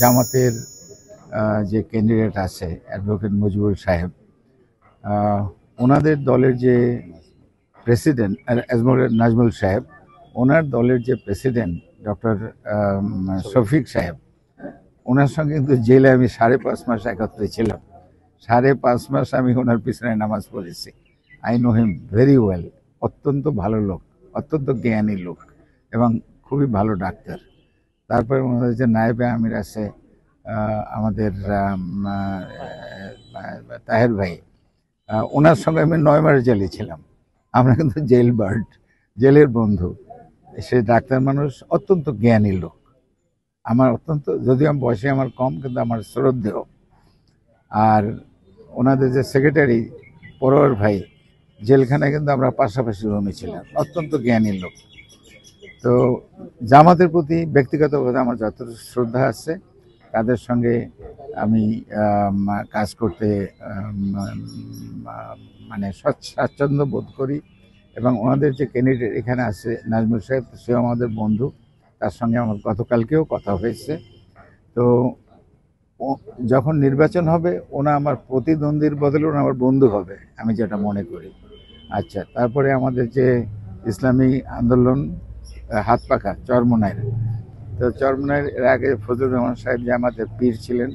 জামাতের যে ক্যান্ডিডেট আছে অ্যাডভোকেট মুজিবুর সাহেব, ওনাদের দলের যে প্রেসিডেন্ট নাজমুল সাহেব, ওনার দলের যে প্রেসিডেন্ট ডক্টর শফিক সাহেব, ওনার সঙ্গে কিন্তু জেলে আমি 5.5 মাস একত্রে ছিলাম। 5.5 মাস আমি ওনার পিছনে নামাজ পড়েছি। I know him very well. অত্যন্ত ভালো লোক, অত্যন্ত জ্ঞানী লোক এবং খুবই ভালো ডাক্তার। তারপরে ওনাদের যে নায়েবে আমির আছে আমাদের তাহের ভাই, ওনার সঙ্গে আমি 9 মাস জেলে ছিলাম। আমরা কিন্তু জেল বার্ড, জেলের বন্ধু। সে ডাক্তার মানুষ, অত্যন্ত জ্ঞানী লোক। আমার অত্যন্ত, যদিও আমি বয়সে আমার কম, কিন্তু আমার শ্রদ্ধেয়। আর ওনাদের যে সেক্রেটারি পরোয়ার ভাই, জেলখানায় কিন্তু আমরা পাশাপাশি রুমে ছিলাম। অত্যন্ত জ্ঞানী লোক। তো জামাতের প্রতি ব্যক্তিগতভাবে আমার যত শ্রদ্ধা আছে, তাদের সঙ্গে আমি কাজ করতে মানে স্বাচ্ছন্দ্য বোধ করি। এবং ওনাদের যে ক্যান্ডিডেট এখানে আছে নাজমুল সাহেব, সেও আমাদের বন্ধু। তার সঙ্গে আমার গতকালকেও কথা হয়েছে। তো যখন নির্বাচন হবে, ওনা আমার প্রতিদ্বন্দ্বীর বদলে ওনা আমার বন্ধু হবে, আমি যেটা মনে করি। আচ্ছা, তারপরে আমাদের যে ইসলামী আন্দোলন হাত পাখা চরমোনাইর, তো চরমোনাইর এর আগে ফজলুর রহমান সাহেব যে আমাদের পীর ছিলেন,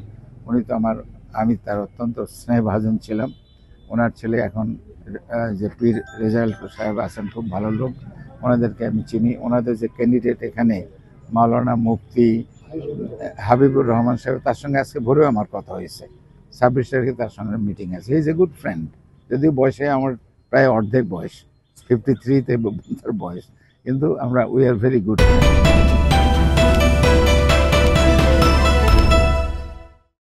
উনি তো আমি তার অত্যন্ত স্নেহভাজন ছিলাম। ওনার ছেলে এখন যে পীর রেজাউল সাহেব আছেন, খুব ভালো লোক, ওনাদেরকে আমি চিনি। ওনাদের যে ক্যান্ডিডেট এখানে মাওলানা মুফতি হাবিবুর রহমান সাহেব, তার সঙ্গে আজকে ভোরেও আমার কথা হয়েছে। 26 তারিখে তার সঙ্গে মিটিং আছে। He is a good friend. যদিও বয়সে আমার প্রায় অর্ধেক বয়স, 53-তে তার বয়স, কিন্তু we are very good friend.